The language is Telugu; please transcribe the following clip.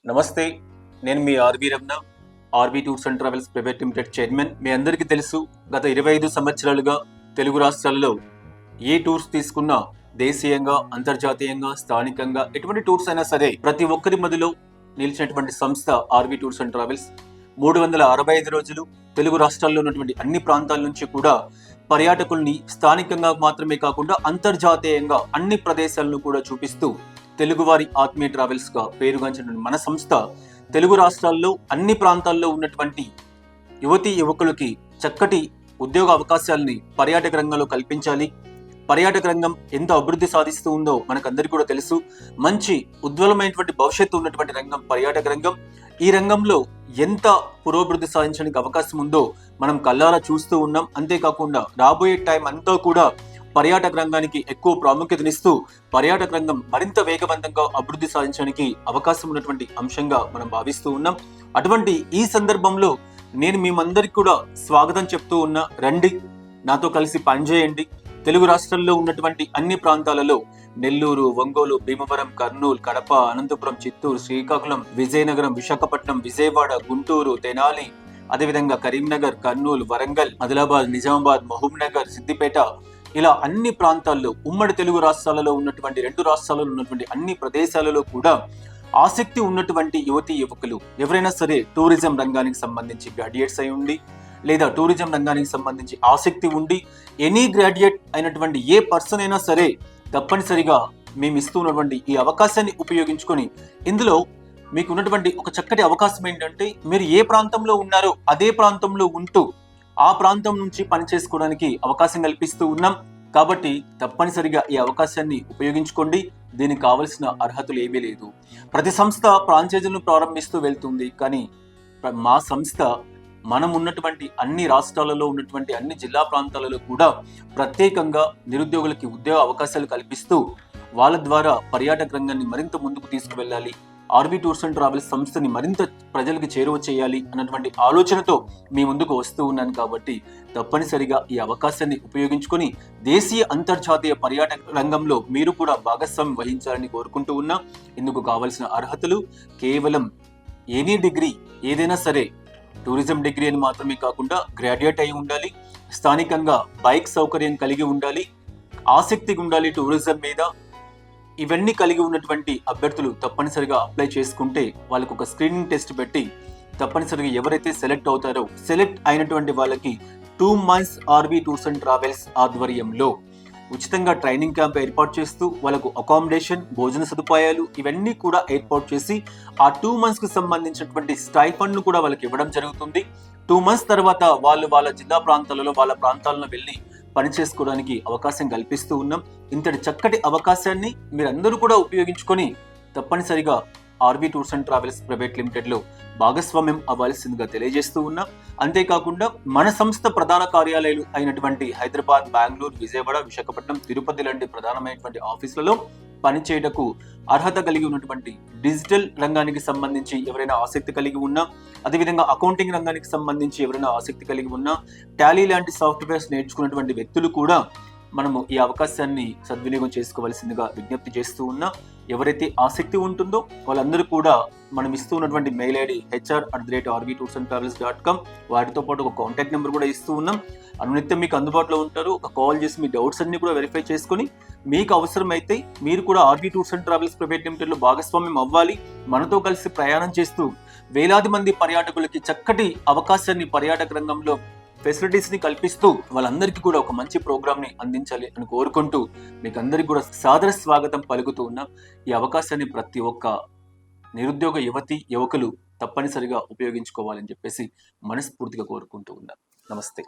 నమస్తే, నేను మీ RV Ramana, RV tours and travels private limited chairman. మీ అందరికీ తెలుసు, గత 25 సంవత్సరాలుగా తెలుగు రాష్ట్రాల్లో ఏ టూర్స్ తీసుకున్నా దేశీయంగా, అంతర్జాతీయంగా, స్థానికంగా ఎటువంటి టూర్స్ అయినా సరే ప్రతి ఒక్కరి మధ్యలో నిలిచినటువంటి సంస్థ ఆర్వి టూర్స్ అండ్ ట్రావెల్స్. 365 రోజులు తెలుగు రాష్ట్రాల్లో ఉన్నటువంటి అన్ని ప్రాంతాల నుంచి కూడా పర్యాటకుల్ని స్థానికంగా మాత్రమే కాకుండా అంతర్జాతీయంగా అన్ని ప్రదేశాలను కూడా చూపిస్తూ తెలుగువారి ఆత్మీయ ట్రావెల్స్ గా పేరుగాంచినటువంటి మన సంస్థ తెలుగు రాష్ట్రాల్లో అన్ని ప్రాంతాల్లో ఉన్నటువంటి యువతీ యువకులకి చక్కటి ఉద్యోగ అవకాశాలని పర్యాటక రంగంలో కల్పించాలి. పర్యాటక రంగం ఎంత అభివృద్ధి సాధిస్తూ ఉందో మనకందరికీ కూడా తెలుసు. మంచి ఉజ్వలమైనటువంటి భవిష్యత్తు ఉన్నటువంటి రంగం పర్యాటక రంగం. ఈ రంగంలో ఎంత పురోభివృద్ధి సాధించడానికి అవకాశం ఉందో మనం కళ్ళారా చూస్తూ ఉన్నాం. అంతేకాకుండా రాబోయే టైం అంతా కూడా పర్యాటక రంగానికి ఎక్కువ ప్రాముఖ్యతనిస్తూ పర్యాటక రంగం మరింత వేగవంతంగా అభివృద్ధి సాధించడానికి అవకాశం ఉన్నటువంటి అంశంగా మనం భావిస్తూ ఉన్నాం. అటువంటి ఈ సందర్భంలో నేను మేమందరికి కూడా స్వాగతం చెప్తూ ఉన్నా. రండి, నాతో కలిసి పనిచేయండి. తెలుగు రాష్ట్రాల్లో ఉన్నటువంటి అన్ని ప్రాంతాలలో నెల్లూరు, ఒంగోలు, భీమవరం, కర్నూలు, కడప, అనంతపురం, చిత్తూరు, శ్రీకాకుళం, విజయనగరం, విశాఖపట్నం, విజయవాడ, గుంటూరు, తెనాలి, అదేవిధంగా కరీంనగర్, కర్నూలు, వరంగల్, ఆదిలాబాద్, నిజామాబాద్, మహబూబ్ నగర్, సిద్దిపేట, ఇలా అన్ని ప్రాంతాల్లో ఉమ్మడి తెలుగు రాష్ట్రాలలో ఉన్నటువంటి 2 రాష్ట్రాలలో ఉన్నటువంటి అన్ని ప్రదేశాలలో కూడా ఆసక్తి ఉన్నటువంటి యువతీ యువకులు ఎవరైనా సరే టూరిజం రంగానికి సంబంధించి గ్రాడ్యుయేట్స్ అయి ఉండి లేదా టూరిజం రంగానికి సంబంధించి ఆసక్తి ఉండి ఎనీ గ్రాడ్యుయేట్ అయినటువంటి ఏ పర్సన్ అయినా సరే తప్పనిసరిగా మేము ఇస్తున్నటువంటి ఈ అవకాశాన్ని ఉపయోగించుకొని ఇందులో మీకు ఉన్నటువంటి ఒక చక్కటి అవకాశం ఏంటంటే మీరు ఏ ప్రాంతంలో ఉన్నారో అదే ప్రాంతంలో ఉంటూ ఆ ప్రాంతం నుంచి పనిచేసుకోవడానికి అవకాశం కల్పిస్తూ ఉన్నాం. కాబట్టి తప్పనిసరిగా ఈ అవకాశాన్ని ఉపయోగించుకోండి. దీనికి కావలసిన అర్హతలు ఏమీ లేదు. ప్రతి సంస్థ ఫ్రాంచైజీలను ప్రారంభిస్తూ వెళ్తుంది, కానీ మా సంస్థ మనం ఉన్నటువంటి అన్ని రాష్ట్రాలలో ఉన్నటువంటి అన్ని జిల్లా ప్రాంతాలలో కూడా ప్రత్యేకంగా నిరుద్యోగులకి ఉద్యోగ అవకాశాలు కల్పిస్తూ వాళ్ళ ద్వారా పర్యాటక రంగాన్ని మరింత ముందుకు తీసుకువెళ్ళాలి, ఆర్వి టూర్స్ అండ్ ట్రావెల్స్ సంస్థని మరింత ప్రజలకు చేరువ చేయాలి అన్నటువంటి ఆలోచనతో మీ ముందుకు వస్తూ ఉన్నాను. కాబట్టి తప్పనిసరిగా ఈ అవకాశాన్ని ఉపయోగించుకొని దేశీయ అంతర్జాతీయ పర్యాటక రంగంలో మీరు కూడా భాగస్వామ్యం వహించాలని కోరుకుంటూ ఉన్నా. ఇందుకు కావలసిన అర్హతలు కేవలం ఎనీ డిగ్రీ ఏదైనా సరే, టూరిజం డిగ్రీ అని మాత్రమే కాకుండా గ్రాడ్యుయేట్ అయి ఉండాలి, స్థానికంగా బైక్ సౌకర్యం కలిగి ఉండాలి, ఆసక్తి ఉండాలి టూరిజం మీద. ఇవన్నీ కలిగి ఉన్నటువంటి అభ్యర్థులు తప్పనిసరిగా అప్లై చేసుకుంటే వాళ్ళకు ఒక స్క్రీనింగ్ టెస్ట్ పెట్టి తప్పనిసరిగా ఎవరైతే సెలెక్ట్ అవుతారో సెలెక్ట్ అయినటువంటి వాళ్ళకి 2 months RV tours and travels ఆధ్వర్యంలో ఉచితంగా ట్రైనింగ్ క్యాంప్ ఏర్పాటు చేస్తూ వాళ్ళకు అకామిడేషన్, భోజన సదుపాయాలు ఇవన్నీ కూడా ఏర్పాటు చేసి ఆ 2 months కు సంబంధించినటువంటి స్టైఫండ్ ను కూడా వాళ్ళకి ఇవ్వడం జరుగుతుంది. 2 months తర్వాత వాళ్ళు వాళ్ళ జిల్లా ప్రాంతాలలో వాళ్ళ ప్రాంతాలను వెళ్ళి పనిచేసుకోవడానికి అవకాశం కల్పిస్తూ ఉన్నాం. ఇంతటి చక్కటి అవకాశాన్ని మీరందరూ కూడా ఉపయోగించుకొని తప్పనిసరిగా RV tours and travels private limited లో భాగస్వామ్యం అవ్వాల్సిందిగా తెలియజేస్తూ ఉన్నాం. అంతేకాకుండా మన సంస్థ ప్రధాన కార్యాలయాలు అయినటువంటి హైదరాబాద్, బెంగళూరు, విజయవాడ, విశాఖపట్నం, తిరుపతి లాంటి ప్రధానమైనటువంటి ఆఫీసులలో పనిచేయటకు అర్హత కలిగి ఉన్నటువంటి డిజిటల్ రంగానికి సంబంధించి ఎవరైనా ఆసక్తి కలిగి ఉన్నా, అదేవిధంగా అకౌంటింగ్ రంగానికి సంబంధించి ఎవరైనా ఆసక్తి కలిగి ఉన్నా, టాలీ లాంటి సాఫ్ట్వేర్స్ నేర్చుకున్నటువంటి వ్యక్తులు కూడా మనము ఈ అవకాశాన్ని సద్వినియోగం చేసుకోవాల్సిందిగా విజ్ఞప్తి చేస్తూ ఉన్నా. ఎవరైతే ఆసక్తి ఉంటుందో వాళ్ళందరూ కూడా మనం ఇస్తూ ఉన్నటువంటి మెయిల్ ఐడి hr@rvtoursandtravels.com, వాటితో పాటు ఒక కాంటాక్ట్ నెంబర్ కూడా ఇస్తూ ఉన్నాం. అనునిత్యం మీకు అందుబాటులో ఉంటారు. ఒక కాల్ చేసి మీ డౌట్స్ అన్ని కూడా వెరిఫై చేసుకుని మీకు అవసరమైతే మీరు కూడా RV tours and travels private limited లో భాగస్వామ్యం అవ్వాలి. మనతో కలిసి ప్రయాణం చేస్తూ వేలాది మంది పర్యాటకులకి చక్కటి అవకాశాన్ని పర్యాటక రంగంలో ఫెసిలిటీస్ ని కల్పిస్తూ వాళ్ళందరికీ కూడా ఒక మంచి ప్రోగ్రామ్ ని అందించాలి అని కోరుకుంటూ మీకు అందరికీ కూడా సాదర స్వాగతం పలుకుతూ ఉన్నాం. ఈ అవకాశాన్ని ప్రతి ఒక్క నిరుద్యోగ యువతి యువకులు తప్పనిసరిగా ఉపయోగించుకోవాలని చెప్పేసి మనస్ఫూర్తిగా కోరుకుంటూ ఉన్నాం. నమస్తే.